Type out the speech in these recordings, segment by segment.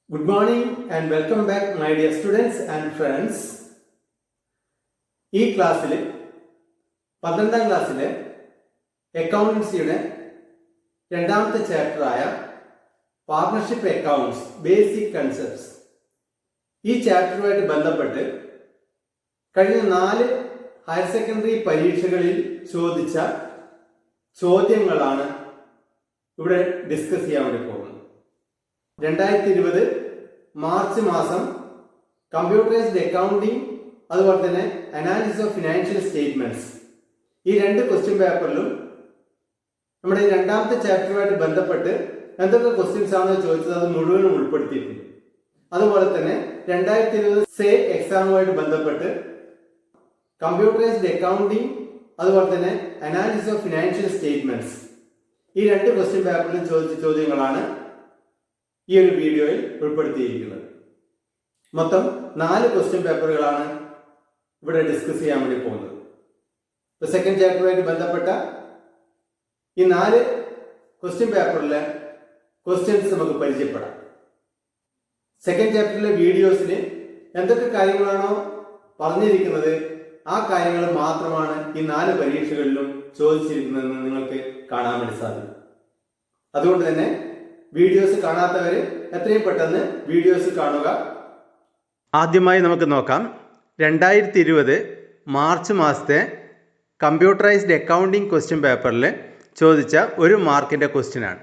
Good morning and welcome back my dear students and friends. ഈ ക്ലാസ്സിൽ 12ാം ക്ലാസ്സിലെ അക്കൗണ്ടൻസിയുടെ രണ്ടാമത്തെ ചാപ്റ്ററായ പാർട്ണർഷിപ്പ് അക്കൗണ്ട്സ് ബേസിക് കൺസെപ്റ്റ്സ് ഈ ചാപ്റ്ററുമായിട്ട് ബന്ധപ്പെട്ട് കഴിഞ്ഞ 4 ഹയർ സെക്കൻഡറി പരീക്ഷകളിൽ ചോദിച്ച ചോദ്യങ്ങളാണ് ഇവിടെ ഡിസ്കസ് ചെയ്യാൻ വേണ്ടി പോകുന്നത്. 2020 മാർച്ച് മാസം കമ്പ്യൂട്ടറൈസ്ഡ് അക്കൗണ്ടിങ് അതുപോലെ തന്നെ അനാലിസിസ് ഓഫ് ഫിനാൻഷ്യൽ സ്റ്റേറ്റ്മെന്റ്സ് ഈ 2 ക്വസ്റ്റ്യൻ പേപ്പറിലും നമ്മുടെ ഈ രണ്ടാമത്തെ ചാപ്റ്ററുമായിട്ട് ബന്ധപ്പെട്ട് എന്തൊക്കെ ക്വസ്റ്റ്യൻസ് ആണെന്ന് ചോദിച്ചത് അത് മുഴുവനും ഉൾപ്പെടുത്തിയിട്ടുണ്ട്. അതുപോലെ തന്നെ 2020 സേ എക്സാമുമായിട്ട് ബന്ധപ്പെട്ട് കമ്പ്യൂട്ടറൈസ്ഡ് അക്കൗണ്ടിങ് അതുപോലെ തന്നെ അനാലിസിസ് ഓഫ് ഫിനാൻഷ്യൽ സ്റ്റേറ്റ്മെന്റ്സ് ഈ 2 ക്വസ്റ്റ്യൻ പേപ്പറിലും ചോദിച്ച ചോദ്യങ്ങളാണ് ഈ ഒരു വീഡിയോയിൽ ഉൾപ്പെടുത്തിയിരിക്കുന്നത്. മൊത്തം 4 ക്വസ്റ്റ്യൻ പേപ്പറുകളാണ് ഇവിടെ ഡിസ്കസ് ചെയ്യാൻ വേണ്ടി പോകുന്നത്. സെക്കൻഡ് ചാപ്റ്ററുമായിട്ട് ബന്ധപ്പെട്ട ഈ 4 ക്വസ്റ്റ്യൻ പേപ്പറിലെ ക്വസ്റ്റ്യൻസ് നമുക്ക് പരിചയപ്പെടാം. സെക്കൻഡ് ചാപ്റ്ററിലെ വീഡിയോസിൽ എന്തൊക്കെ കാര്യങ്ങളാണോ പറഞ്ഞിരിക്കുന്നത് ആ കാര്യങ്ങൾ മാത്രമാണ് ഈ 4 പരീക്ഷകളിലും ചോദിച്ചിരിക്കുന്നതെന്ന് നിങ്ങൾക്ക് കാണാൻ വേണ്ടി സാധിക്കും. അതുകൊണ്ട് തന്നെ വീഡിയോസ് കാണാത്തവർ എത്രയും പെട്ടെന്ന് വീഡിയോസ് കാണുക. ആദ്യമായി നമുക്ക് നോക്കാം 2020 മാർച്ച് മാസത്തെ കമ്പ്യൂട്ടറൈസ്ഡ് അക്കൗണ്ടിംഗ് ക്വസ്റ്റ്യൻ പേപ്പറിൽ ചോദിച്ച 1 മാർക്കിൻ്റെ ക്വസ്റ്റ്യനാണ്.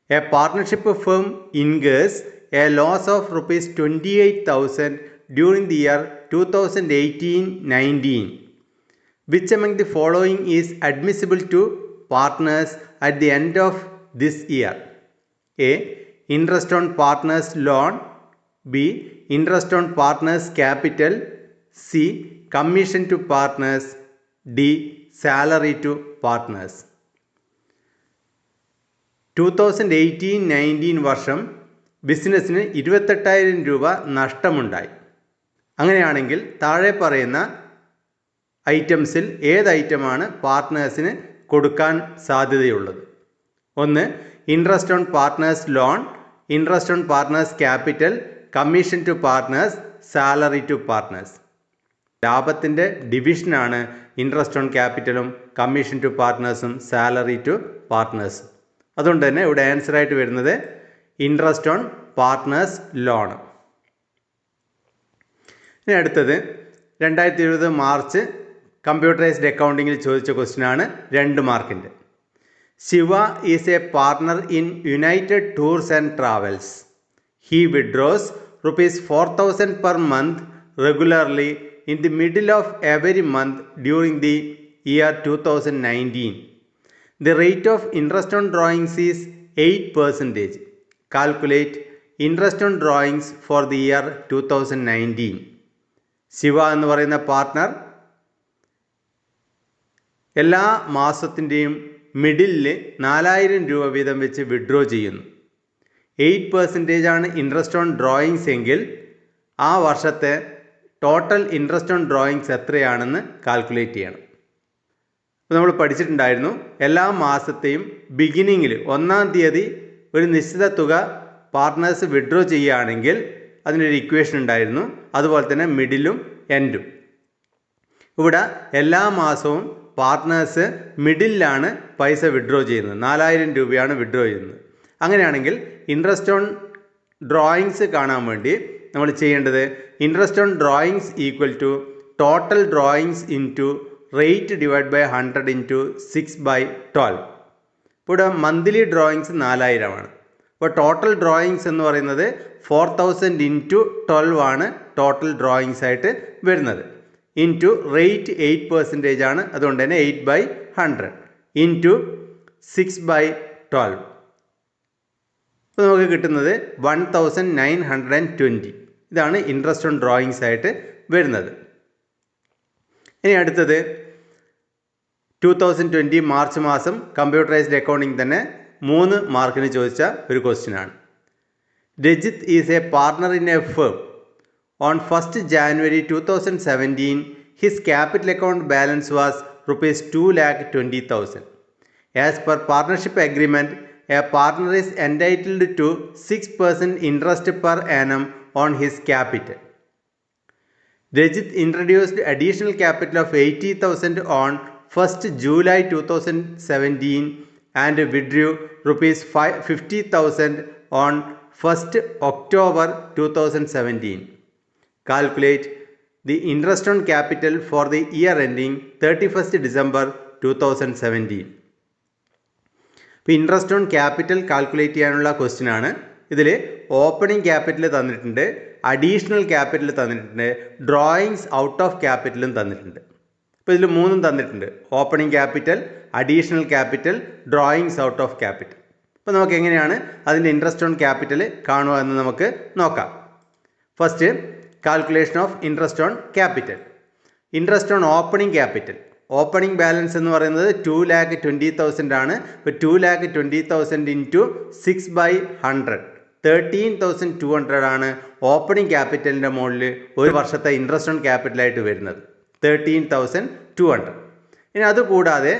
A partnership firm incurs a loss of ₹28,000 during the year 2018-19. Which among the following is admissible to partners at the end of this year? A. Interest on partners loan. B. Interest on partners capital. C. Commission to partners. D. Salary to partners. 2018-19 വർഷം ബിസിനസ്സിന് ₹28,000 നഷ്ടമുണ്ടായി. അങ്ങനെയാണെങ്കിൽ താഴെ പറയുന്ന ഐറ്റംസിൽ ഏത് ഐറ്റമാണ് പാർട്ട്നേഴ്സിന് കൊടുക്കാൻ സാധ്യതയുള്ളത്? 1. Interest on partners loan, interest on partners capital, commission to partners, salary to partners. ലാഭത്തിൻ്റെ ഡിവിഷനാണ് ഇൻട്രസ്റ്റ് ഓൺ ക്യാപിറ്റലും കമ്മീഷൻ ടു പാർട്ട്നേഴ്സും സാലറി ടു പാർട്ട്നേഴ്സും. അതുകൊണ്ട് തന്നെ ഇവിടെ ആൻസർ ആയിട്ട് വരുന്നത് ഇൻട്രസ്റ്റ് ഓൺ പാർട്ട്നേഴ്സ് ലോൺ. ഇനി അടുത്തത് 2020 മാർച്ച് കമ്പ്യൂട്ടറൈസ്ഡ് അക്കൗണ്ടിങ്ങിൽ ചോദിച്ച ക്വസ്റ്റ്യനാണ് 2 മാർക്കിൻ്റെ. Shiva is A partner in United tours and travels. He withdraws ₹4,000 per month regularly in the middle of every month during the year 2019. The rate of interest on drawings is 8%. Calculate interest on drawings for the year 2019. Shiva എന്ന് പറയുന്ന partner എല്ലാ മാസത്തിൻ്റെയും മിഡിലിൽ ₹4,000 വീതം വെച്ച് withdraw ചെയ്യുന്നു. 8% ആണ് interest on drawings എങ്കിൽ ആ വർഷത്തെ ടോട്ടൽ ഇൻട്രസ്റ്റ് ഓൺ ഡ്രോയിങ്സ് എത്രയാണെന്ന് കാൽക്കുലേറ്റ് ചെയ്യണം. അപ്പോൾ നമ്മൾ പഠിച്ചിട്ടുണ്ടായിരുന്നു എല്ലാ മാസത്തെയും ബിഗിനിങ്ങിൽ 1-ാം തീയതി ഒരു നിശ്ചിത തുക പാർട്ട്നേഴ്സ് വിഡ്രോ ചെയ്യുകയാണെങ്കിൽ അതിനൊരു ഇക്വേഷൻ ഉണ്ടായിരുന്നു. അതുപോലെ തന്നെ മിഡിലും എൻഡും. ഇവിടെ എല്ലാ മാസവും പാർട്ട്നേഴ്സ് മിഡിലാണ് പൈസ വിഡ്രോ ചെയ്യുന്നത്. ₹4,000 വിഡ്രോ ചെയ്യുന്നത്. അങ്ങനെയാണെങ്കിൽ ഇൻട്രസ്റ്റ് ഓൺ ഡ്രോയിങ്സ് കാണാൻ വേണ്ടി നമ്മൾ ചെയ്യേണ്ടത് interest on drawings equal to total drawings into rate divide by 100 into 6/12. ഇവിടെ മന്ത്ലി ഡ്രോയിങ്സ് 4,000 ആണ്. അപ്പോൾ ടോട്ടൽ ഡ്രോയിങ്സ് എന്ന് പറയുന്നത് 4,000 ഇൻറ്റു 12 ആണ് ടോട്ടൽ ഡ്രോയിങ്സ് ആയിട്ട് വരുന്നത്. ഇൻറ്റു റേറ്റ് 8% ആണ്. അതുകൊണ്ട് തന്നെ 8/100 ഇൻറ്റു 6/12. അപ്പോൾ നമുക്ക് കിട്ടുന്നത് 1,920. ഇതാണ് ഇൻട്രസ്റ്റ് ഓൺ ഡ്രോയിങ്സ് ആയിട്ട് വരുന്നത്. ഇനി അടുത്തത് 2020 മാർച്ച് മാസം കമ്പ്യൂട്ടറൈസ്ഡ് അക്കൗണ്ടിങ് തന്നെ 3 മാർക്കിന് ചോദിച്ച ഒരു ക്വസ്റ്റ്യനാണ്. Rajith is A partner in a firm. On 1st January 2017, his capital account balance was ₹2,20,000. As per partnership agreement, a partner is entitled to 6% interest per annum on his capital. Rajit introduced additional capital of 80,000 on 1st July 2017 and withdrew rupees 50,000 on 1st October 2017. Calculate the interest on capital for the year ending 31st December 2017. ഇപ്പോൾ interest on capital calculate ചെയ്യാനുള്ള question ആണ്. ഇതിൽ opening capital തന്നിട്ടുണ്ട്, additional capital തന്നിട്ടുണ്ട്, drawings out of ക്യാപിറ്റലും തന്നിട്ടുണ്ട്. അപ്പോൾ ഇതിൽ മൂന്നും തന്നിട്ടുണ്ട്: opening capital, additional capital, drawings out of capital. അപ്പോൾ നമുക്ക് എങ്ങനെയാണ് അതിൻ്റെ ഇൻട്രസ്റ്റ് ഓൺ ക്യാപിറ്റൽ കാണുക എന്ന് നമുക്ക് നോക്കാം. First, calculation of interest on capital. Interest on opening capital, opening balance എന്ന് പറയുന്നത് 2,20,000 ആണ്. ഇപ്പോൾ 2,20,000 ഇൻറ്റു 6/100 13,200 ആണ് ഓപ്പണിംഗ് ക്യാപിറ്റലിൻ്റെ മുകളിൽ ഒരു വർഷത്തെ ഇൻട്രസ്റ്റ് ഓൺ ക്യാപിറ്റലായിട്ട് വരുന്നത്, 13,200. ഇനി അതുകൂടാതെ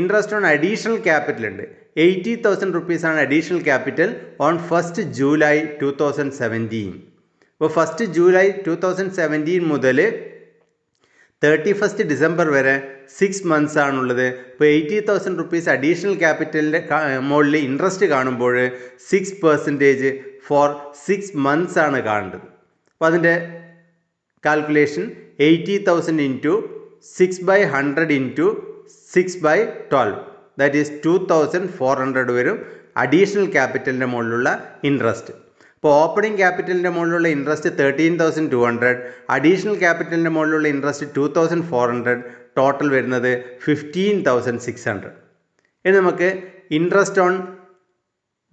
ഇൻട്രസ്റ്റ് ഓൺ അഡീഷണൽ ക്യാപിറ്റൽ ഉണ്ട്. 80,000 റുപ്പീസാണ് additional capital on 1st July 2017. അപ്പോൾ 1st July 2017 മുതൽ 31st December വരെ 6 months ആണുള്ളത്. ഇപ്പോൾ 80,000 റുപ്പീസ് അഡീഷണൽ ക്യാപിറ്റലിൻ്റെ മുകളിൽ ഇൻട്രസ്റ്റ് കാണുമ്പോൾ 6% ഫോർ 6 months ആണ് കാണേണ്ടത്. അപ്പോൾ അതിൻ്റെ calculation 80,000 into 6/100 into 6/12 that is 2,400 വരും അഡീഷണൽ ക്യാപിറ്റലിൻ്റെ മുകളിലുള്ള ഇൻട്രസ്റ്റ്. ഇപ്പോൾ ഓപ്പണിംഗ് ക്യാപിറ്റലിൻ്റെ മുകളിലുള്ള ഇൻട്രസ്റ്റ് 13,200, അഡീഷണൽ ക്യാപിറ്റലിൻ്റെ മുകളിലുള്ള ഇൻട്രസ്റ്റ് 2,400, ടോട്ടൽ വരുന്നത് 15,600. ഇനി നമുക്ക് ഇൻട്രസ്റ്റ് ഓൺ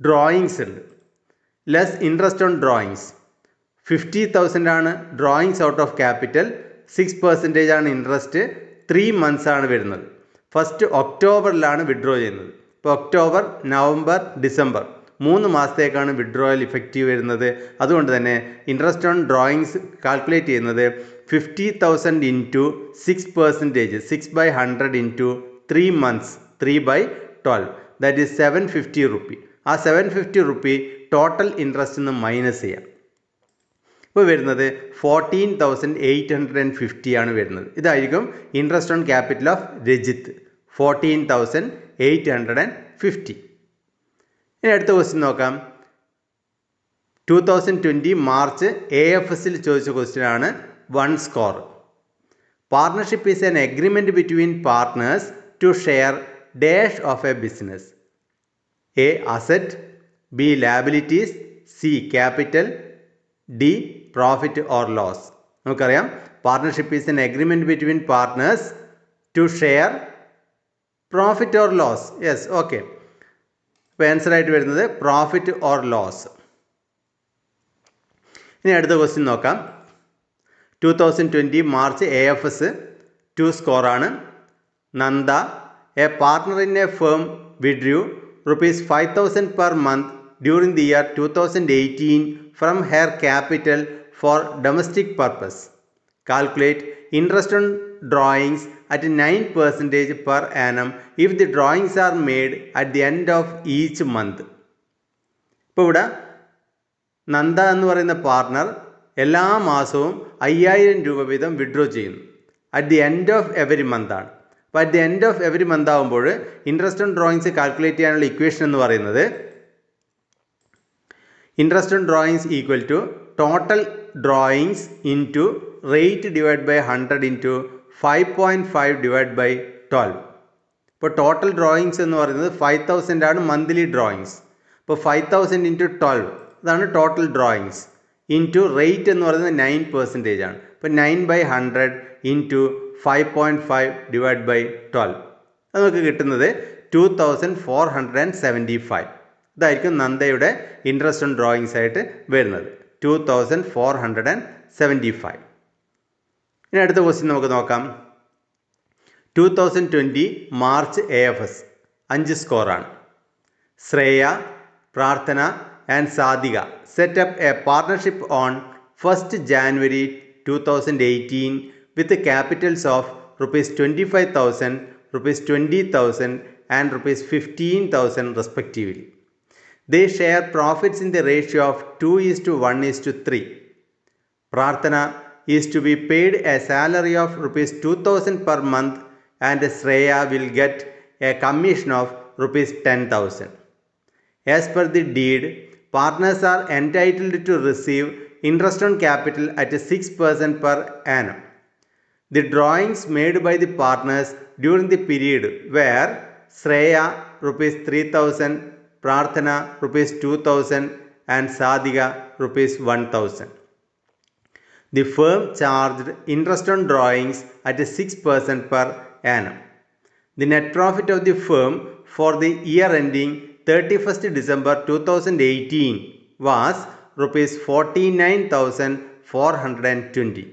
ഡ്രോയിങ്സ് ഉണ്ട്. ലെസ് ഇൻട്രസ്റ്റ് ഓൺ ഡ്രോയിങ്സ് 50,000 ആണ് ഡ്രോയിങ്സ് ഔട്ട് ഓഫ് ക്യാപിറ്റൽ, 6% ആണ് ഇൻട്രസ്റ്റ്, 3 months ആണ് വരുന്നത്. 1st October വിഡ്രോ ചെയ്യുന്നത്. ഇപ്പോൾ ഒക്ടോബർ, നവംബർ, ഡിസംബർ 3 മാസത്തേക്കാണ് വിഡ്രോയൽ ഇഫക്റ്റീവ് വരുന്നത്. അതുകൊണ്ട് തന്നെ ഇൻട്രസ്റ്റ് ഓൺ ഡ്രോയിങ്സ് കാൽക്കുലേറ്റ് ചെയ്യുന്നത് 50,000 into 6%, 6/100 into 3 months, 3/12 that is 750 rupee. ആ 750 റുപ്പി ടോട്ടൽ ഇൻട്രസ്റ്റ് നിന്ന് മൈനസ് ചെയ്യാം. ഇപ്പോൾ വരുന്നത് 14,850 ആണ് വരുന്നത്. ഇതായിരിക്കും interest on capital of Rajith, 14,850. ഇനി അടുത്ത ക്വസ്റ്റ്യൻ നോക്കാം. 2020 മാർച്ച് AFSൽ ചോദിച്ച ക്വസ്റ്റ്യൻ ആണ്. 1 score. Partnership is an agreement between partners to share dash of a business. A asset, B liabilities, C capital, D profit or loss. നമുക്കറിയാം partnership is an agreement between partners to share profit or loss. Yes, okay. അപ്പോൾ answer ആയിട്ട് വരുന്നത് profit or loss. ഇനി അടുത്ത question നോക്കാം. 2020 March AFS 2 score ആണ്. Nanda, A partner in a firm, withdrew ₹5,000 per month during the year 2018 from her capital for domestic purpose. Calculate interest on drawings at 9% per annum if the drawings are made at the end of each month. ഇപ്പോൾ ഇവിടെ നന്ദ എന്ന് പറയുന്ന partner എല്ലാ മാസവും 5,000 രൂപ വീതം withdraw ചെയ്യുന്നു. At the end of every month ആണ്. അപ്പോൾ at the end of every month ആകുമ്പോൾ ഇൻട്രസ്റ്റ് ഓൺ ഡ്രോയിങ്സ് കാൽക്കുലേറ്റ് ചെയ്യാനുള്ള ഇക്വേഷൻ എന്ന് പറയുന്നത് interest on drawings equal to total drawings into rate divide by 100 into 5.5 divide by 12. ഇപ്പോൾ total drawings എന്ന് പറയുന്നത് 5,000 ആണ് മന്ത്ലി ഡ്രോയിങ്സ്. അപ്പോൾ 5,000 ഇൻറ്റു 12 അതാണ് ടോട്ടൽ ഡ്രോയിങ്സ്, ഇൻറ്റു റേറ്റ് എന്ന് പറയുന്നത് 9% ആണ്. അപ്പോൾ 9/100 ഇൻറ്റു 5.5 ഡിവൈഡ് ബൈ 12 അത് നമുക്ക് കിട്ടുന്നത് 2,475. ഇതായിരിക്കും നന്ദയുടെ ഇൻട്രസ്റ്റ് ഓൺ ഡ്രോയിങ്സ് ആയിട്ട് വരുന്നത്, 2,475. ഇനി അടുത്ത ക്വസ്റ്റ്യൻ നമുക്ക് നോക്കാം. 2020 മാർച്ച് AFS 5 സ്കോറാണ്. ശ്രേയ, പ്രാർത്ഥന and Sadhika set up A partnership on 1st January 2018 with capitals of ₹25,000, ₹20,000 and ₹15,000 respectively. They share profits in the ratio of 2:1:3. Prarthana is to be paid a salary of rupees 2000 per month and Shreya will get a commission of rupees 10,000. As per the deed, partners are entitled to receive interest on capital at 6% per annum. The drawings made by the partners during the period were Shreya rupees 3,000, Prarthana rupees 2,000 and Sadhika rupees 1,000. The firm charged interest on drawings at 6% per annum. The net profit of the firm for the year ending 31st December 2018 was rupees 49,420.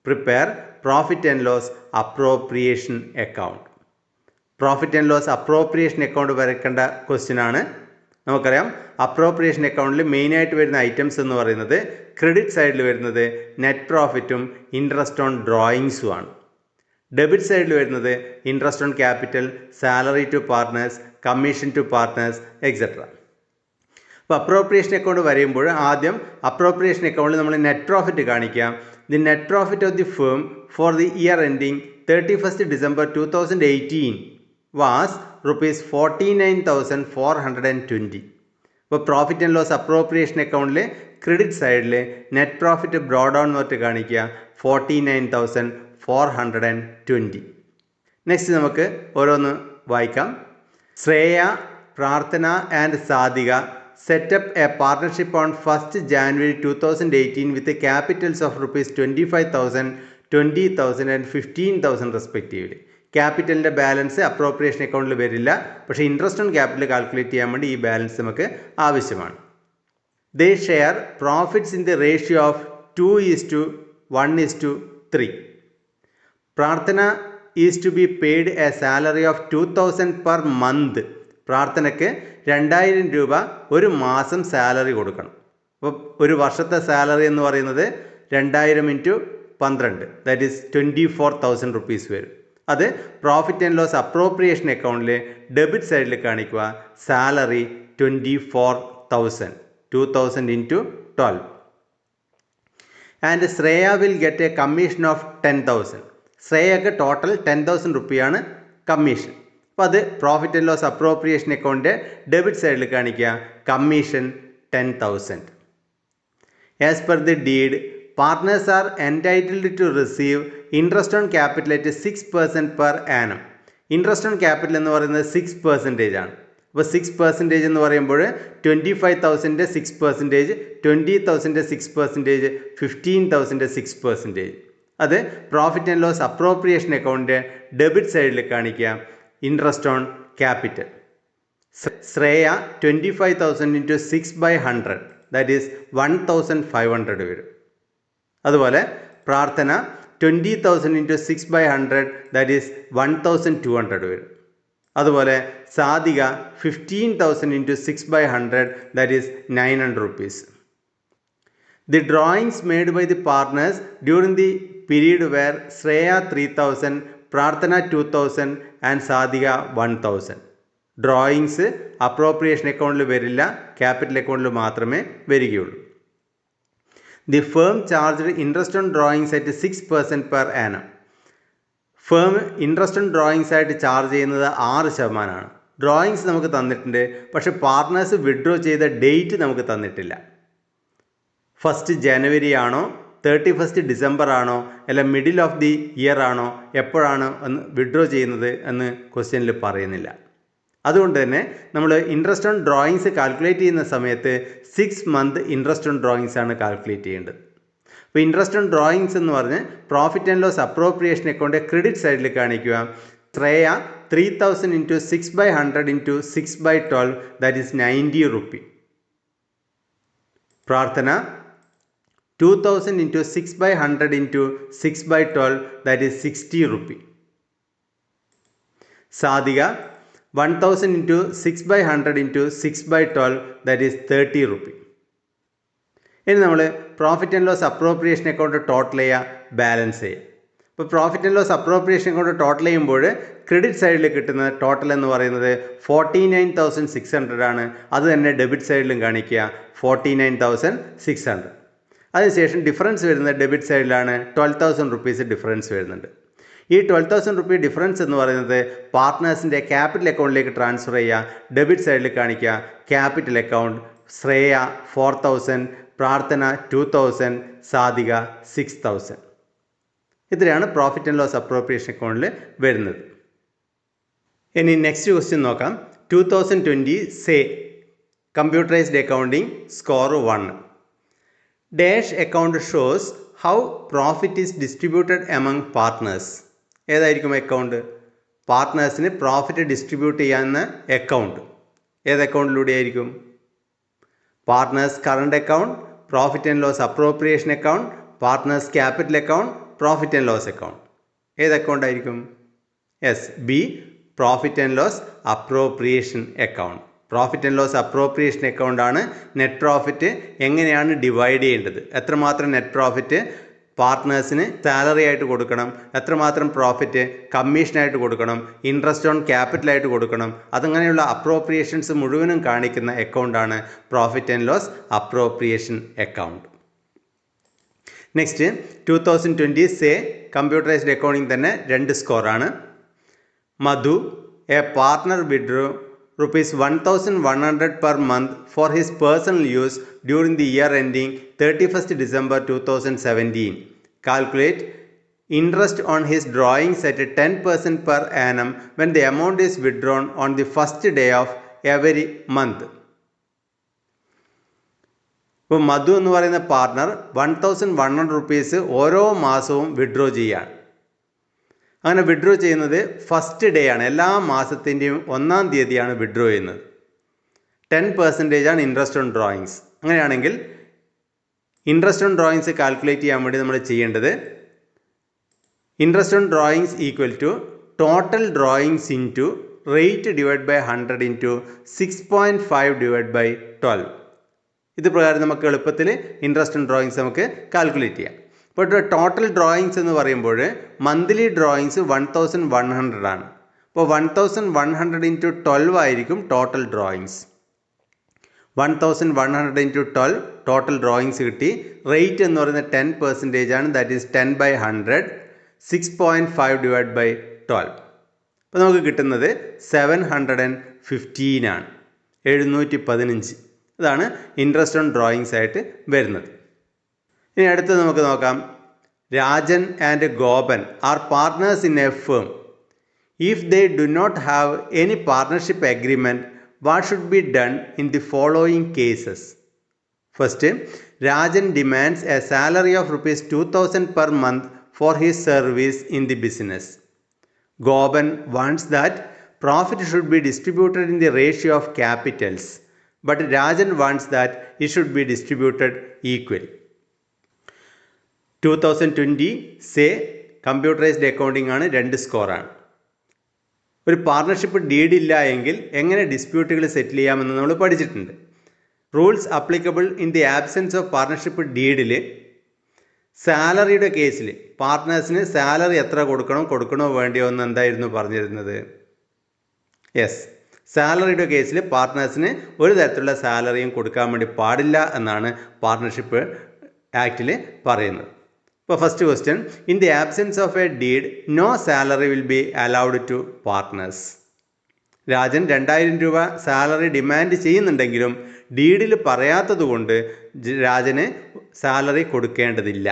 Prepare profit and loss appropriation account. Profit and loss appropriation account വരയ്ക്കേണ്ട question ആണ്. നമുക്കറിയാം appropriation അക്കൗണ്ടിൽ മെയിനായിട്ട് വരുന്ന items എന്ന് പറയുന്നത് credit സൈഡിൽ വരുന്നത് നെറ്റ് പ്രോഫിറ്റും ഇൻട്രസ്റ്റ് ഓൺ ഡ്രോയിങ്സും ആണ്. ഡെബിറ്റ് സൈഡിൽ വരുന്നത് interest on capital, salary to partners, commission to partners etcetera. അപ്പോൾ അപ്രോപ്രിയേഷൻ അക്കൗണ്ട് വരയുമ്പോൾ ആദ്യം അപ്രോപ്രിയേഷൻ അക്കൗണ്ടിൽ നമ്മൾ നെറ്റ് പ്രോഫിറ്റ് കാണിക്കാം. The net profit of the firm for the year ending 31st December 2018 was rupees 49,420. ഇപ്പോൾ പ്രോഫിറ്റ് ആൻഡ് ലോസ് അപ്രോപ്രിയേഷൻ അക്കൗണ്ടിൽ credit സൈഡിൽ net profit brought down note കാണിക്കുക 49,420. നെക്സ്റ്റ് നമുക്ക് ഓരോന്ന് വായിക്കാം. ശ്രേയ, പ്രാർത്ഥന and Sadhika set up a partnership on 1st January 2018 with the capitals of rupees 25,000, 20,000 and 15,000 respectively. ക്യാപിറ്റലിൻ്റെ balance appropriation അക്കൗണ്ടിൽ വരില്ല, പക്ഷേ ഇൻട്രസ്റ്റ് ഓൺ ക്യാപിറ്റൽ കാൽക്കുലേറ്റ് ചെയ്യാൻ വേണ്ടി ഈ ബാലൻസ് നമുക്ക് ആവശ്യമാണ്. They share profits in the ratio of 2:1:3. Prarthana is to be paid a salary of 2,000 per month. പ്രാർത്ഥനയ്ക്ക് 2,000 രൂപ ഒരു മാസം സാലറി കൊടുക്കണം. അപ്പോൾ ഒരു വർഷത്തെ സാലറി എന്ന് പറയുന്നത് 2,000 × 12, ദാറ്റ് ഈസ് 24,000 rupees വരും. അത് പ്രോഫിറ്റ് ആൻഡ് ലോസ് അപ്രോപ്രിയേഷൻ അക്കൗണ്ടിൽ ഡെബിറ്റ് സൈഡിൽ കാണിക്കുക salary 24,000, 2,000 × 12. And Shreya will get a commission of 10,000. ശ്രേയക്ക് ടോട്ടൽ 10,000 റുപ്പിയാണ് കമ്മീഷൻ. അപ്പോൾ അത് പ്രോഫിറ്റ് ആൻഡ് ലോസ് അപ്രോപ്രിയേഷൻ അക്കൗണ്ടിൻ്റെ ഡെബിറ്റ് സൈഡിൽ കാണിക്കുക commission 10,000. As per the deed, partners are entitled to receive interest on capital at 6% per annum. Interest on capital എന്ന് പറയുന്നത് 6% ആണ്. അപ്പോൾ 6% എന്ന് പറയുമ്പോൾ 25,000 6%, 20,000 6%, 15,000 6%. അത് പ്രോഫിറ്റ് ആൻഡ് ലോസ് അപ്രോപ്രിയേഷൻ അക്കൗണ്ടിൻ്റെ ഡെബിറ്റ് സൈഡിൽ കാണിക്കുക interest on capital. Shreya 25,000 × 6/100, that is 1,500 വരും. അതുപോലെ പ്രാർത്ഥന 20,000 × 6/100, ദാറ്റ് ഈസ് 1,200 വരും. അതുപോലെ Sadhika 15,000 × 6/100, that is 900 rupees. The drawings made by the partners during the period were Shreya 3,000, Prarthana 2,000 and Sadhika 1,000. Drawings appropriation അക്കൗണ്ടിൽ വരില്ല, ക്യാപിറ്റൽ അക്കൗണ്ടിൽ മാത്രമേ വരികയുള്ളൂ. The firm charged interest on drawings at 6% per annum. Firm interest on drawings ആയിട്ട് charge ചെയ്യുന്നത് 6%. Drawings നമുക്ക് തന്നിട്ടുണ്ട്, പക്ഷേ പാർട്ട്നേഴ്സ് വിഡ്രോ ചെയ്ത ഡേറ്റ് നമുക്ക് തന്നിട്ടില്ല. 1st January ആണോ, 31st December ആണോ, അല്ല മിഡിൽ ഓഫ് ദി ഇയർ ആണോ, എപ്പോഴാണ് എന്ന് വിഡ്രോ ചെയ്യുന്നത് എന്ന് ക്വസ്റ്റ്യനിൽ പറയുന്നില്ല. അതുകൊണ്ട് തന്നെ നമ്മൾ ഇൻട്രസ്റ്റ് ഓൺ ഡ്രോയിങ്സ് കാൽക്കുലേറ്റ് ചെയ്യുന്ന സമയത്ത് 6 month ഇൻട്രസ്റ്റ് ഓൺ ഡ്രോയിങ്സ് ആണ് കാൽക്കുലേറ്റ് ചെയ്യേണ്ടത്. അപ്പോൾ ഇൻട്രസ്റ്റ് ഓൺ ഡ്രോയിങ്സ് എന്ന് പറഞ്ഞ് profit and loss appropriation account credit സൈഡിൽ കാണിക്കുക ശ്രേയ 3,000 × 6/100 × 6/12, ദാറ്റ് ഈസ് 90 rupee. പ്രാർത്ഥന 2,000 × 6/100 × 6/12, that is 60 rupee. Sadhika 1,000 × 6/100 × 6/12, that is 30 rupee. ഇനി നമ്മൾ profit and loss appropriation account total ചെയ്യുക, ബാലൻസ് ചെയ്യുക. ഇപ്പോൾ പ്രോഫിറ്റ് ആൻഡ് ലോസ് അപ്രോപ്രിയേഷൻ കൊണ്ട് ടോട്ടൽ ചെയ്യുമ്പോൾ ക്രെഡിറ്റ് സൈഡിൽ കിട്ടുന്ന ടോട്ടൽ എന്ന് പറയുന്നത് 49,600 ആണ്. അത് തന്നെ ഡെബിറ്റ് സൈഡിലും കാണിക്കുക 49,600. അതിനുശേഷം ഡിഫറൻസ് വരുന്നത് ഡെബിറ്റ് സൈഡിലാണ് 12,000 റുപ്പീസ് ഡിഫറൻസ് വരുന്നുണ്ട്. ഈ 12,000 റുപ്പീ ഡിഫറൻസ് എന്ന് പറയുന്നത് പാർട്ട്നേഴ്സിൻ്റെ ക്യാപിറ്റൽ അക്കൗണ്ടിലേക്ക് ട്രാൻസ്ഫർ ചെയ്യുക. ഡെബിറ്റ് സൈഡിൽ കാണിക്കുക ക്യാപിറ്റൽ അക്കൗണ്ട്, ശ്രേയ 4,000, പ്രാർത്ഥന 2,000, സാധിക 6,000. ഇത്രയാണ് പ്രോഫിറ്റ് ആൻഡ് ലോസ് അപ്രോപ്രിയേഷൻ അക്കൗണ്ടിൽ വരുന്നത്. ഇനി നെക്സ്റ്റ് ക്വസ്റ്റ്യൻ നോക്കാം. 2020 say computerised accounting score 1. Dash account shows how profit is distributed among partners. ഏതായിരിക്കും അക്കൗണ്ട്? പാർട്ട്നേഴ്സിന് പ്രോഫിറ്റ് ഡിസ്ട്രിബ്യൂട്ട് ചെയ്യാവുന്ന അക്കൗണ്ട് ഏത് അക്കൗണ്ടിലൂടെ ആയിരിക്കും? Partners current account, profit and loss appropriation account, partners capital account, profit and loss account. ഏത് account ആയിരിക്കും? Yes, B, profit and loss appropriation account. Profit and loss appropriation account ആണ് net profit എങ്ങനെയാണ് divide ചെയ്യേണ്ടത്, എത്രമാത്രം net profit പാർട്ട്നേഴ്സിന് salary ആയിട്ട് കൊടുക്കണം, എത്രമാത്രം profit കമ്മീഷനായിട്ട് കൊടുക്കണം, ഇൻട്രസ്റ്റ് ഓൺ ക്യാപിറ്റലായിട്ട് കൊടുക്കണം, അതങ്ങനെയുള്ള അപ്രോപ്രിയേഷൻസ് മുഴുവനും കാണിക്കുന്ന അക്കൗണ്ടാണ് profit and loss appropriation account. Next 2020 say computerised accounting തന്നെ 2 സ്കോറാണ്. Madhu, a partner withdrew ₹1,100 per month for his personal use during the year ending 31st December 2017. Calculate interest on his drawings at 10% per annum when the amount is withdrawn on the first day of every month. ഇപ്പോൾ മധു എന്ന് പറയുന്ന partner 1,100 rupees ഓരോ മാസവും withdraw ചെയ്യുകയാണ്. അങ്ങനെ withdraw ചെയ്യുന്നത് first day ആണ്. എല്ലാ മാസത്തിൻ്റെയും 1-ാം തീയതിയാണ് വിഡ്രോ ചെയ്യുന്നത്. 10% ആണ് ഇൻട്രസ്റ്റ് ഓൺ ഡ്രോയിങ്സ്. അങ്ങനെയാണെങ്കിൽ ഇൻട്രസ്റ്റ് ഓൺ ഡ്രോയിങ്സ് കാൽക്കുലേറ്റ് ചെയ്യാൻ വേണ്ടി നമ്മൾ ചെയ്യേണ്ടത് interest on drawings equal to total drawings into rate divide by 100 into 6.5 divide by 12. ഇത് പ്രകാരം നമുക്ക് എളുപ്പത്തിൽ ഇൻട്രസ്റ്റ് ഓൺ ഡ്രോയിങ്സ് നമുക്ക് കാൽക്കുലേറ്റ് ചെയ്യാം. ഇപ്പോൾ ടോട്ടൽ ഡ്രോയിങ്സ് എന്ന് പറയുമ്പോൾ മന്ത്ലി ഡ്രോയിങ്സ് 1,100 ആണ്. അപ്പോൾ 1,100 ഇൻറ്റു 12 ആയിരിക്കും total drawings. 1,100 into 12 total drawings കിട്ടി. റേറ്റ് എന്ന് പറയുന്നത് 10% ആണ്. That is 10/100, 6.5 divide by 12. അപ്പോൾ നമുക്ക് കിട്ടുന്നത് 715 ആണ്, 715. ഇതാണ് ഇൻട്രസ്റ്റ് ഓൺ ഡ്രോയിങ്സ് ആയിട്ട് വരുന്നത്. ഇനി അടുത്തത് നമുക്ക് നോക്കാം. Rajan and Gopan are partners in a firm. If they do not have any partnership agreement, what should be done in the following cases? First, Rajan demands a salary of ₹2,000 per month for his service in the business. Goban wants that profit should be distributed in the ratio of capitals, but Rajan wants that it should be distributed equally. 2020 say computerised accounting ആണ്, 2 സ്കോറാണ്. ഒരു partnership deed ഇല്ല എങ്കിൽ എങ്ങനെ ഡിസ്പ്യൂട്ടുകൾ സെറ്റിൽ ചെയ്യാമെന്ന് നമ്മൾ പഠിച്ചിട്ടുണ്ട്. Rules applicable in the absence of partnership ഡീഡിൽ സാലറിയുടെ കേസിൽ പാർട്ട്നേഴ്സിന് സാലറി എത്ര കൊടുക്കണോ വേണ്ടിയോ എന്ന് എന്തായിരുന്നു പറഞ്ഞിരുന്നത്? യെസ്, സാലറിയുടെ കേസിൽ പാർട്ട്നേഴ്സിന് ഒരു തരത്തിലുള്ള സാലറിയും കൊടുക്കാൻ വേണ്ടി പാടില്ല എന്നാണ് പാർട്ണർഷിപ്പ് ആക്റ്റിൽ പറയുന്നത്. ഇപ്പോൾ first question, in the absence of a deed no salary will be allowed to partners. Rajan 2,000 രൂപ സാലറി ഡിമാൻഡ് ചെയ്യുന്നുണ്ടെങ്കിലും ഡീഡിൽ പറയാത്തത് കൊണ്ട് രാജന് സാലറി കൊടുക്കേണ്ടതില്ല.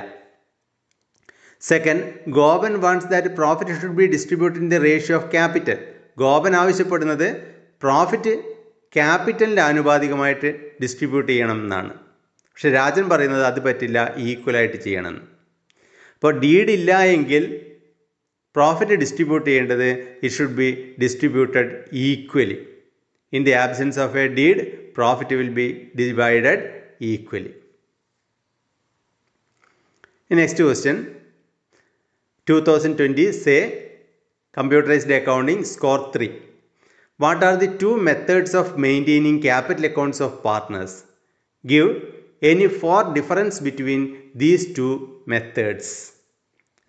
Second, Gopan wants that profit should be distributed in the ratio of capital. Gopan ആവശ്യപ്പെടുന്നത് പ്രോഫിറ്റ് ക്യാപിറ്റലിൻ്റെ ആനുപാതികമായിട്ട് ഡിസ്ട്രിബ്യൂട്ട് ചെയ്യണം എന്നാണ്. പക്ഷെ രാജൻ പറയുന്നത് അത് പറ്റില്ല, ഈക്വലായിട്ട് ചെയ്യണമെന്ന്. അപ്പോൾ ഡീഡ് ഇല്ല എങ്കിൽ പ്രോഫിറ്റ് ഡിസ്ട്രിബ്യൂട്ട് ചെയ്യേണ്ടത് it should be distributed equally. In the absence of a deed profit will be divided equally. Next question, 2020 say computerised accounting score 3. What are the 2 methods of maintaining capital accounts of partners? Give any 4 difference between these 2 methods.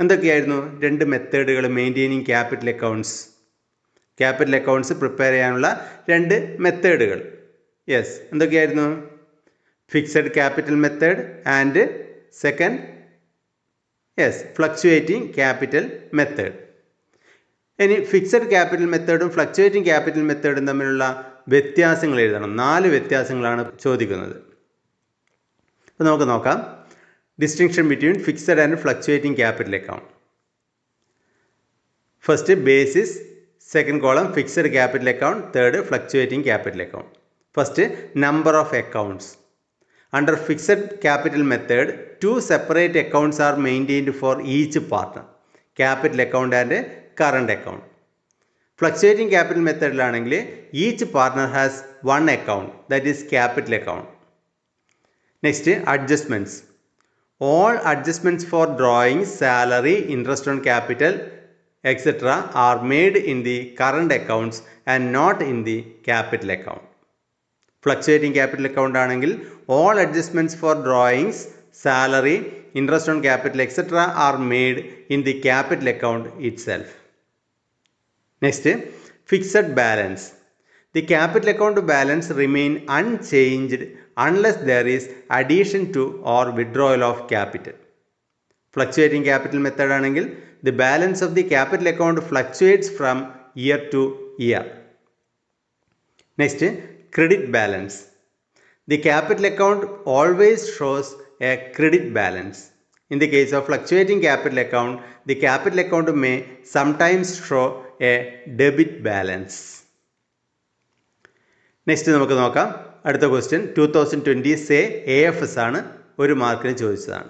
എന്തൊക്കെയായിരുന്നു? 2 മെത്തേഡുകൾ maintaining capital accounts prepare ചെയ്യാനുള്ള 2 മെത്തേഡുകൾ. Yes, എന്തൊക്കെയായിരുന്നു? Fixed capital method and second fluctuating capital method. ഇനി fixed capital മെത്തേഡും fluctuating capital മെത്തേഡും തമ്മിലുള്ള വ്യത്യാസങ്ങൾ എഴുതണം. 4 വ്യത്യാസങ്ങളാണ് ചോദിക്കുന്നത്. അപ്പോൾ നമുക്ക് നോക്കാം. Distinction between fixed and fluctuating capital account. First basis, second column fixed capital account, third fluctuating capital account. First number of accounts. Under fixed capital method, 2 separate accounts are maintained for each partner, capital account and current account. Fluctuating capital method ആണെങ്കിൽ each partner has 1 account, that is capital account. Next, adjustments. All adjustments for drawings, salary, interest on capital, etc. are made in the current accounts and not in the capital account. Fluctuating capital account ആണെങ്കിൽ all adjustments for drawings, salary, interest on capital, etc. are made in the capital account itself. Next, fixed balance. The capital account balance remain unchanged unless there is addition to or withdrawal of capital. Fluctuating capital method ആണെങ്കിൽ the balance of the capital account fluctuates from year to year. Next, credit balance. The capital account always shows a credit balance. In the case of fluctuating capital account, the capital account may sometimes show a debit balance. Next നമുക്ക് നോക്കാം. അടുത്ത question 2020 say AFS ആണ്, 1 മാർക്കിന് ചോദിച്ചതാണ്.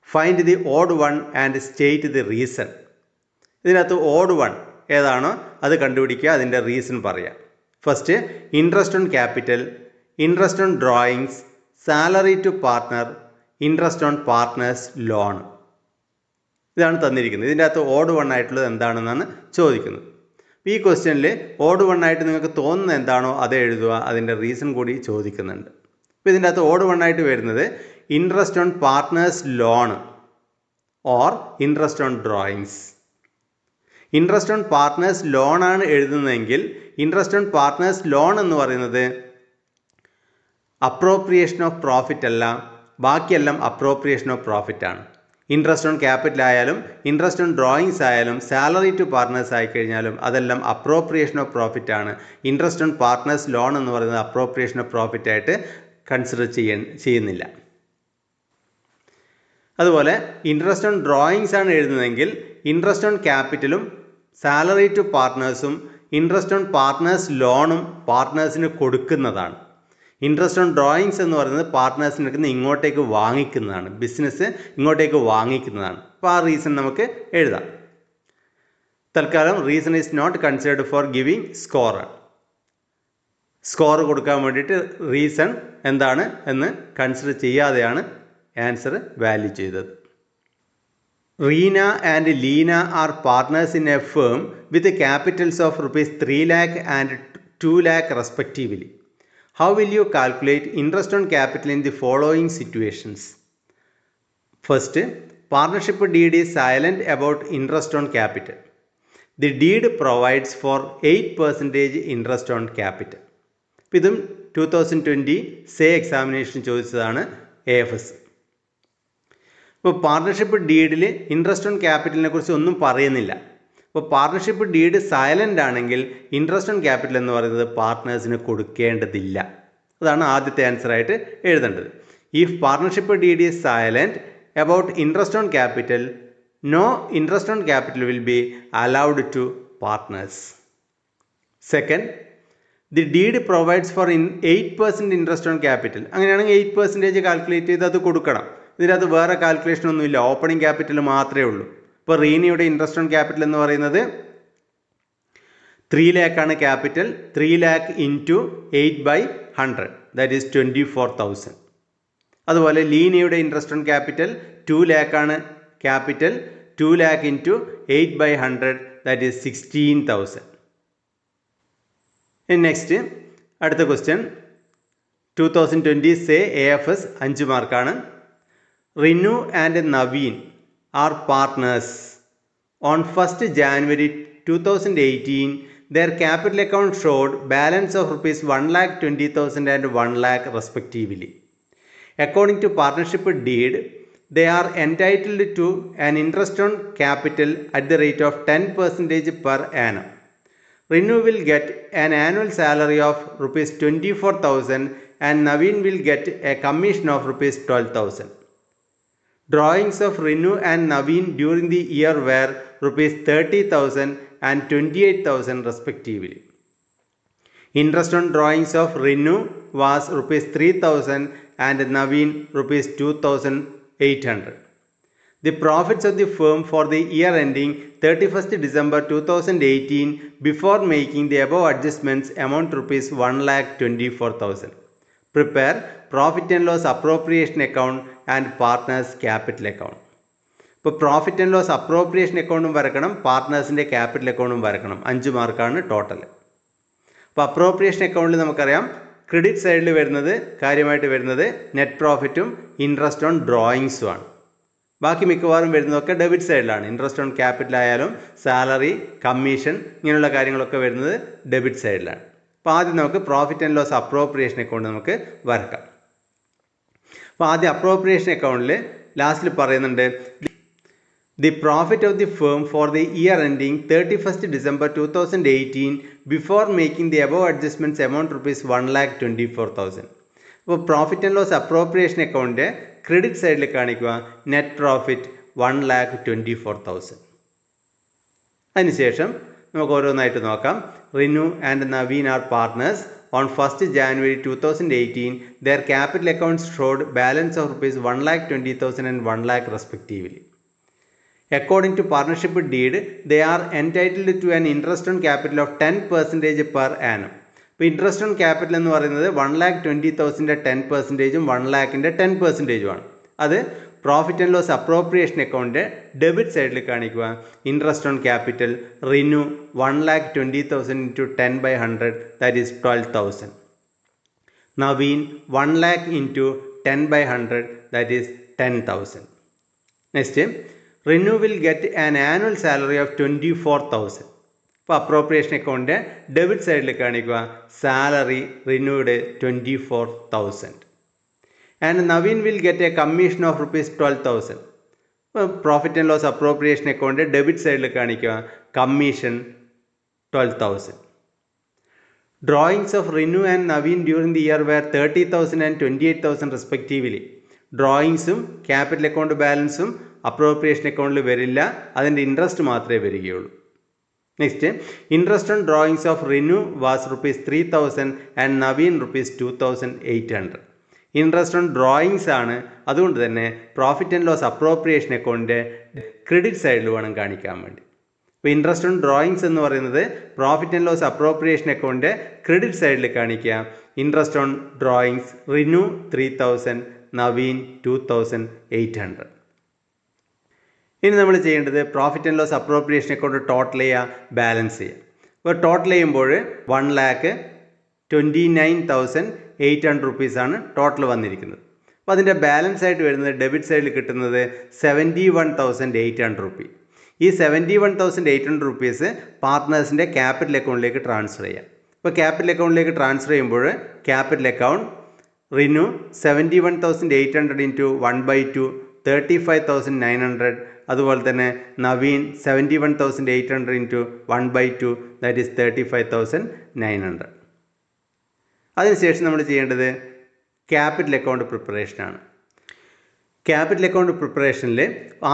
Find the odd one and state the reason. ഇതിനകത്ത് odd one ഏതാണോ അത് കണ്ടുപിടിക്കുക, അതിൻ്റെ റീസൺ പറയാം. First interest on capital, interest on drawings, salary to partner, interest on partners loan. ഇതാണ് തന്നിരിക്കുന്നത്. ഇതിൻ്റെ അകത്ത് ഓഡ് വൺ ആയിട്ടുള്ളത് എന്താണെന്നാണ് ചോദിക്കുന്നത്. ഈ ക്വസ്റ്റ്യനിൽ ഓഡ് വൺ ആയിട്ട് നിങ്ങൾക്ക് തോന്നുന്നത് എന്താണോ അത് എഴുതുക, അതിൻ്റെ റീസൺ കൂടി ചോദിക്കുന്നുണ്ട്. അപ്പോൾ ഇതിൻ്റെ അകത്ത് ഓഡ് വൺ ആയിട്ട് വരുന്നത് interest on partners loan or interest on drawings. Interest on partners loan ആണ് എഴുതുന്നതെങ്കിൽ ഇൻട്രസ്റ്റ് ഓൺ പാർട്ട്നേഴ്സ് ലോൺ എന്ന് പറയുന്നത് അപ്രോപ്രിയേഷൻ ഓഫ് പ്രോഫിറ്റ് അല്ല, ബാക്കിയെല്ലാം അപ്രോപ്രിയേഷൻ ഓഫ് പ്രോഫിറ്റ് ആണ്. ഇൻട്രസ്റ്റ് ഓൺ ക്യാപിറ്റൽ ആയാലും ഇൻട്രസ്റ്റ് ഓൺ ഡ്രോയിങ്സ് ആയാലും സാലറി ടു പാർട്ട്നേഴ്സ് ആയിക്കഴിഞ്ഞാലും അതെല്ലാം അപ്രോപ്രിയേഷൻ ഓഫ് പ്രോഫിറ്റ് ആണ്. ഇൻട്രസ്റ്റ് ഓൺ പാർട്ട്നേഴ്സ് ലോൺ എന്ന് പറയുന്നത് അപ്രോപ്രിയേഷൻ ഓഫ് പ്രോഫിറ്റ് ആയിട്ട് കൺസിഡർ ചെയ്യുന്നില്ല. അതുപോലെ ഇൻട്രസ്റ്റ് ഓൺ ഡ്രോയിങ്സ് ആണ് എഴുതുന്നതെങ്കിൽ ഇൻട്രസ്റ്റ് ഓൺ ക്യാപിറ്റലും സാലറി ടു പാർട്ട്നേഴ്സും ഇൻട്രസ്റ്റ് ഓൺ പാർട്ട്നേഴ്സ് ലോണും പാർട്ട്നേഴ്സിന് കൊടുക്കുന്നതാണ്. ഇൻട്രസ്റ്റ് ഓൺ ഡ്രോയിങ്സ് എന്ന് പറയുന്നത് പാർട്ട്നേഴ്സിൻ്റെ അടുത്ത് ഇങ്ങോട്ടേക്ക് വാങ്ങിക്കുന്നതാണ്, ബിസിനസ് ഇങ്ങോട്ടേക്ക് വാങ്ങിക്കുന്നതാണ്. അപ്പോൾ ആ റീസൺ നമുക്ക് എഴുതാം. തൽക്കാലം reason is not considered for giving score. Score കൊടുക്കാൻ വേണ്ടിയിട്ട് റീസൺ എന്താണ് എന്ന് കൺസിഡർ ചെയ്യാതെയാണ് ആൻസർ വാല്യൂ ചെയ്തത്. Reena and Leena are partners in a firm with capitals of rupees 3 lakh and 2 lakh respectively. How will you calculate interest on capital in the following situations? First, partnership deed is silent about interest on capital. The deed provides for 8% interest on capital. ഇതും 2020 SAY examination ചോദിച്ചതാണ് AFS. ഇപ്പോൾ partnership ഡീഡിൽ interest on ക്യാപിറ്റലിനെ കുറിച്ച് ഒന്നും പറയുന്നില്ല. അപ്പോൾ partnership deed silent ആണെങ്കിൽ ഇൻട്രസ്റ്റ് ഓൺ ക്യാപിറ്റൽ എന്ന് പറയുന്നത് പാർട്ട്നേഴ്സിന് കൊടുക്കേണ്ടതില്ല. അതാണ് ആദ്യത്തെ ആൻസർ ആയിട്ട് എഴുതേണ്ടത്. If partnership deed is silent about interest on capital, no interest on capital will be allowed to partners. Second, the deed provides for 8% interest on capital. അങ്ങനെയാണെങ്കിൽ 8% കാൽക്കുലേറ്റ് ചെയ്ത് അത് കൊടുക്കണം. ഇതിനകത്ത് വേറെ കാൽക്കുലേഷൻ ഒന്നുമില്ല, ഓപ്പണിംഗ് ക്യാപിറ്റൽ മാത്രമേ ഉള്ളൂ. ഇപ്പോൾ റീനയുടെ ഇൻട്രസ്റ്റ് ഓൺ ക്യാപിറ്റൽ എന്ന് പറയുന്നത് 3 lakh ആണ് capital. 3 lakh into 8/100 that is 24,000. അതുപോലെ ലീനയുടെ ഇൻട്രസ്റ്റ് ഓൺ ക്യാപിറ്റൽ 2 lakh ആണ് capital. 2 lakh into 8/100 that is 16,000. Next അടുത്ത ക്വസ്റ്റ്യൻ 2020 സേ AFS 5 മാർക്കാണ്. Rinu and Naveen are partners. On 1st January 2018, their capital account showed balance of rupees 1,20,000 and 1 lakh respectively. According to partnership deed, they are entitled to an interest on capital at the rate of 10% per annum. Renu will get an annual salary of rupees 24,000 and Naveen will get a commission of rupees 12,000. Drawings of Renu and Naveen during the year were rupees 30,000 and 28,000 respectively. Interest on drawings of Renu was rupees 3,000 and Naveen rupees 2,800. The profits of the firm for the year ending 31st December 2018 before making the above adjustments amount rupees 1,24,000. Prepare profit and loss appropriation account and partners capital account. ഇപ്പോൾ profit and loss appropriation അക്കൗണ്ടും വരക്കണം, പാർട്ട്നേഴ്സിൻ്റെ capital അക്കൗണ്ടും വരക്കണം. 5 മാർക്കാണ് total. അപ്പോൾ appropriation അക്കൗണ്ടിൽ നമുക്കറിയാം credit സൈഡിൽ വരുന്നത് കാര്യമായിട്ട് വരുന്നത് നെറ്റ് പ്രോഫിറ്റും ഇൻട്രസ്റ്റ് ഓൺ ഡ്രോയിങ്സും ആണ്. ബാക്കി മിക്കവാറും വരുന്നതൊക്കെ ഡെബിറ്റ് സൈഡിലാണ്. ഇൻട്രസ്റ്റ് ഓൺ ക്യാപിറ്റൽ ആയാലും സാലറി, കമ്മീഷൻ ഇങ്ങനെയുള്ള കാര്യങ്ങളൊക്കെ വരുന്നത് ഡെബിറ്റ് സൈഡിലാണ്. അപ്പോൾ ആദ്യം നമുക്ക് profit and loss appropriation account നമുക്ക് വരക്കാം. അപ്പോൾ ആദ്യം അപ്രോപ്രിയേഷൻ അക്കൗണ്ടിൽ ലാസ്റ്റിൽ പറയുന്നുണ്ട് the profit of the firm for the year ending 31st December 2018 before making the above adjustments amount rupees 1,24,000. അപ്പോൾ പ്രോഫിറ്റ് ആൻഡ് ലോസ് അപ്രോപ്രിയേഷൻ അക്കൗണ്ടിൻ്റെ ക്രെഡിറ്റ് സൈഡിൽ കാണിക്കുക നെറ്റ് പ്രോഫിറ്റ് 1,24,000. അതിനുശേഷം നമുക്ക് ഓരോന്നായിട്ട് നോക്കാം. Rinu and Naveen are partners. On 1st January 2018, their capital accounts showed balance of rupees 1,20,000 and 1 lakh respectively. According to partnership deed, they are entitled to an interest on capital of 10% per annum. ഇപ്പോൾ interest on capital എന്ന് പറയുന്നത് 1,20,000 10%, 1 lakhൻ്റെ 10% ആണ്. അത് profit and loss appropriation അക്കൗണ്ടിൻ്റെ debit സൈഡിൽ കാണിക്കുക interest on capital Rinu 1,20,000 into 10/100 that is 12,000. Naveen 1 lakh into 10/100 that is 10,000. Next Rinu will get an annual salary of 24,000. ഇപ്പോൾ അപ്രോപ്രിയേഷൻ അക്കൗണ്ടിൻ്റെ ഡെബിറ്റ് സൈഡിൽ കാണിക്കുക സാലറി റിനുയുടെ 24,000. And Naveen will get a commission of rupees 12,000. Profit and loss appropriation അക്കൗണ്ടിൻ്റെ debit സൈഡിൽ കാണിക്കുക commission 12,000. Drawings of Renu and Naveen during the year were 30,000 and 28,000 respectively. ഡ്രോയിങ്സും capital account ബാലൻസും appropriation അക്കൗണ്ടിൽ വരില്ല, അതിൻ്റെ ഇൻട്രസ്റ്റ് മാത്രമേ വരികയുള്ളൂ. Next interest on drawings of Rinu was rupees 3,000 and Naveen rupees 2,800. Interest on drawings ആണ്, അതുകൊണ്ട് തന്നെ പ്രോഫിറ്റ് ആൻഡ് ലോസ് അപ്രോപ്രിയേഷൻ അക്കൗണ്ടിൻ്റെ ക്രെഡിറ്റ് സൈഡിൽ വേണം കാണിക്കാൻ വേണ്ടി. ഇപ്പോൾ ഇൻട്രസ്റ്റ് ഓൺ ഡ്രോയിങ്സ് എന്ന് പറയുന്നത് പ്രോഫിറ്റ് ആൻഡ് ലോസ് അപ്രോപ്രിയേഷൻ അക്കൗണ്ടിൻ്റെ ക്രെഡിറ്റ് സൈഡിൽ കാണിക്കുക interest on drawings Rinu 3,000 Naveen 2,800. ഇനി നമ്മൾ ചെയ്യേണ്ടത് profit and loss appropriation account total ചെയ്യുക, ബാലൻസ് ചെയ്യുക. അപ്പോൾ ടോട്ടൽ ചെയ്യുമ്പോൾ 1,29,800 rupees ടോട്ടൽ വന്നിരിക്കുന്നത്. അപ്പോൾ അതിൻ്റെ ബാലൻസ് ആയിട്ട് വരുന്നത് ഡെബിറ്റ് സൈഡിൽ കിട്ടുന്നത് 71,800 rupees. ഈ 71,800 rupees പാർട്ട്നേഴ്സിൻ്റെ ക്യാപിറ്റൽ അക്കൗണ്ടിലേക്ക് ട്രാൻസ്ഫർ ചെയ്യാം. ഇപ്പോൾ ക്യാപിറ്റൽ അക്കൗണ്ടിലേക്ക് ട്രാൻസ്ഫർ ചെയ്യുമ്പോൾ ക്യാപിറ്റൽ അക്കൗണ്ട് റിനു 71,800 into 1/2 35,900. അതുപോലെ തന്നെ നവീൻ 71,800 into 1/2 that is 35,900. അതിനുശേഷം നമ്മൾ ചെയ്യേണ്ടത് ക്യാപിറ്റൽ അക്കൗണ്ട് പ്രിപ്പറേഷനാണ്. ക്യാപിറ്റൽ അക്കൗണ്ട് പ്രിപ്പറേഷനിൽ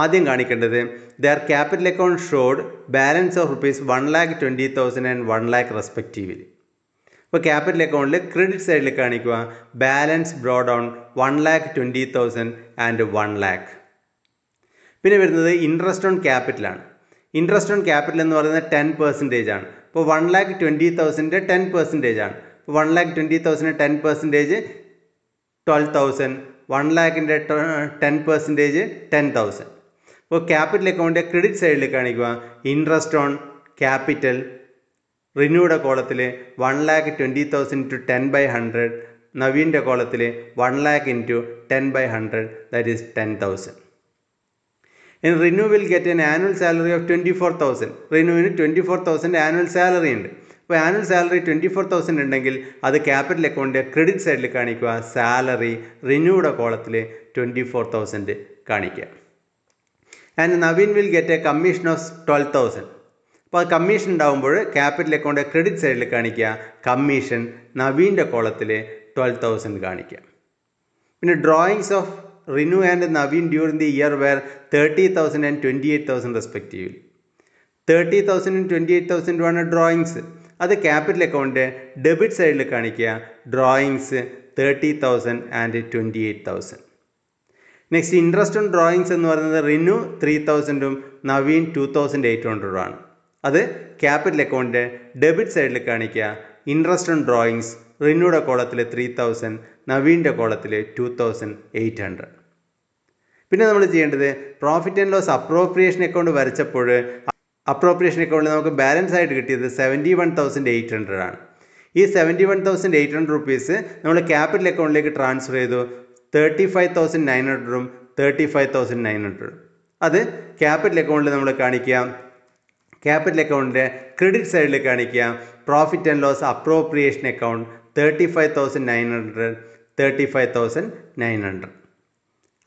ആദ്യം കാണിക്കേണ്ടത് their capital account showed balance of rupees 1,20,000 and 1 lakh respectively. ഇപ്പോൾ ക്യാപിറ്റൽ അക്കൗണ്ടിൽ ക്രെഡിറ്റ് സൈഡിൽ കാണിക്കുക balance brought down 1,20,000 and 1 lakh. പിന്നെ വരുന്നത് ഇൻട്രസ്റ്റ് ഓൺ ക്യാപിറ്റലാണ്. ഇൻട്രസ്റ്റ് ഓൺ ക്യാപിറ്റൽ എന്ന് പറയുന്നത് 10% ആണ്. ഇപ്പോൾ 1,20,000 10% ആണ്. ഇപ്പോൾ 1,20,000 10% 12,000, 1 lakhൻ്റെ 10% 10,000. ഇപ്പോൾ ക്യാപിറ്റൽ അക്കൗണ്ടിൻ്റെ ക്രെഡിറ്റ് സൈഡിൽ കാണിക്കുക ഇൻട്രസ്റ്റ് ഓൺ ക്യാപിറ്റൽ റിനുയുടെ കോളത്തിൽ 1,20,000 into 10/100, നവീൻ്റെ കോളത്തിൽ 1 lakh into 10/100 that is 10,000. ഇനി Rinu will get an annual salary of 24,000. റിനുവിന് 24,000 annual salary ഉണ്ട്. അപ്പോൾ ആനുവൽ സാലറി 24,000 ഉണ്ടെങ്കിൽ അത് ക്യാപിറ്റൽ അക്കൗണ്ട് ക്രെഡിറ്റ് സൈഡിൽ കാണിക്കുക. സാലറി റിനുയുടെ കോളത്തിൽ 24,000 കാണിക്കുക. And Naveen will get a commission of 12,000. അപ്പോൾ അത് കമ്മീഷൻ ഉണ്ടാകുമ്പോൾ ക്യാപിറ്റൽ അക്കൗണ്ട് ക്രെഡിറ്റ് സൈഡിൽ കാണിക്കുക. കമ്മീഷൻ നവീൻ്റെ കോളത്തിൽ 12,000 കാണിക്കുക. പിന്നെ drawings of Rinu and Naveen during the year were 30,000 and 28,000 respectively. 30,000 ഉം 28,000 ആണ് ഡ്രോയിങ്സ്. അത് ക്യാപിറ്റൽ അക്കൗണ്ട് ഡെബിറ്റ് സൈഡിൽ കാണിക്കുക. Drawings 30,000 and 28,000. Next interest on drawings എന്ന് പറയുന്നത് റിനു 3,000 ഉം നവീൻ 2,800 ആണ്. അത് ക്യാപിറ്റൽ അക്കൗണ്ട് ഡെബിറ്റ് സൈഡിൽ കാണിക്കുക. ഇൻട്രസ്റ്റ് ഓൺ ഡ്രോയിങ്സ് റിനുയുടെ കോളത്തിൽ 3,000, നവീൻ്റെ കോളത്തിൽ 2,800. പിന്നെ നമ്മൾ ചെയ്യേണ്ടത് profit and loss appropriation account വരച്ചപ്പോൾ അപ്രോപ്രിയേഷൻ അക്കൗണ്ടിൽ നമുക്ക് ബാലൻസ് ആയിട്ട് കിട്ടിയത് 71,800 ആണ്. ഈ 71,800 റുപ്പീസ് നമ്മൾ ക്യാപിറ്റൽ അക്കൗണ്ടിലേക്ക് ട്രാൻസ്ഫർ ചെയ്തു. 35,900 ഉം 35,900. അത് ക്യാപിറ്റൽ അക്കൗണ്ടിൽ നമ്മൾ കാണിക്കുക. ക്യാപിറ്റൽ അക്കൗണ്ടിൻ്റെ ക്രെഡിറ്റ് സൈഡിൽ കാണിക്കുക. Profit and loss appropriation account 35,900, 35,900.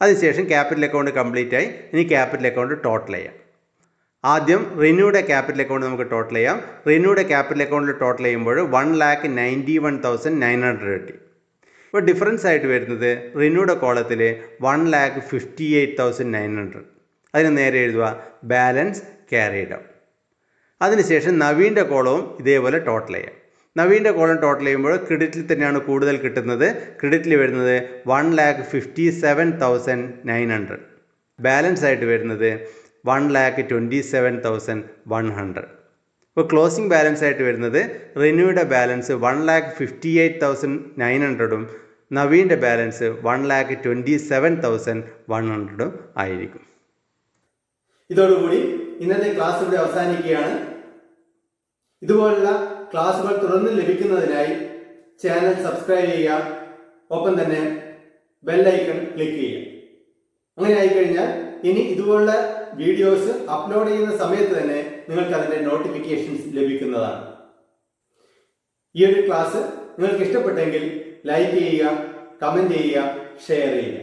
അതിനുശേഷം ക്യാപിറ്റൽ അക്കൗണ്ട് കംപ്ലീറ്റ് ആയി. ഇനി ക്യാപിറ്റൽ അക്കൗണ്ട് ടോട്ടൽ ചെയ്യാം. ആദ്യം റിനുയുടെ ക്യാപിറ്റൽ അക്കൗണ്ട് നമുക്ക് ടോട്ടൽ ചെയ്യാം. റിനുയുടെ ക്യാപിറ്റൽ അക്കൗണ്ടിൽ ടോട്ടൽ ചെയ്യുമ്പോൾ 1,91,900 കിട്ടി. ഇപ്പോൾ ഡിഫറൻസ് ആയിട്ട് വരുന്നത് റിനുയുടെ കോളത്തിൽ 1,58,900. അതിന് നേരെ എഴുതുക ബാലൻസ് ക്യാരിഡ് ഔട്ട്. അതിനുശേഷം നവീൻ്റെ കോളവും ഇതേപോലെ ടോട്ടൽ ചെയ്യാം. നവീൻ്റെ കോളം ടോട്ടൽ ചെയ്യുമ്പോൾ ക്രെഡിറ്റിൽ തന്നെയാണ് കൂടുതൽ കിട്ടുന്നത്. ക്രെഡിറ്റിൽ വരുന്നത് 1,57,900. ബാലൻസ് ആയിട്ട് വരുന്നത് 1,27,100. ഇപ്പോൾ ക്ലോസിംഗ് ബാലൻസ് ആയിട്ട് വരുന്നത് റിനുയുടെ ബാലൻസ് 1,58,900 നവീൻ്റെ ബാലൻസ് 1,27,100 ആയിരിക്കും. ഇതോടുകൂടി ഇന്നത്തെ ക്ലാസ് ഇവിടെ അവസാനിക്കുകയാണ്. ഇതുപോലുള്ള ക്ലാസുകൾ തുടർന്ന് ലഭിക്കുന്നതിനായി ചാനൽ സബ്സ്ക്രൈബ് ചെയ്യുക. ഒപ്പം തന്നെ ബെൽ ഐക്കൺ ക്ലിക്ക് ചെയ്യുക. അങ്ങനെ ആയിക്കഴിഞ്ഞാൽ ഇനി ഇതുപോലുള്ള വീഡിയോസ് അപ്ലോഡ് ചെയ്യുന്ന സമയത്ത് തന്നെ നിങ്ങൾക്ക് അതിൻ്റെ നോട്ടിഫിക്കേഷൻസ് ലഭിക്കുന്നതാണ്. ഈ ഒരു ക്ലാസ് നിങ്ങൾക്ക് ഇഷ്ടപ്പെട്ടെങ്കിൽ ലൈക്ക് ചെയ്യുക, കമൻറ്റ് ചെയ്യുക, ഷെയർ ചെയ്യുക.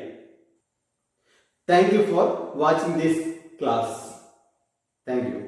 Thank you for watching this class. Thank you.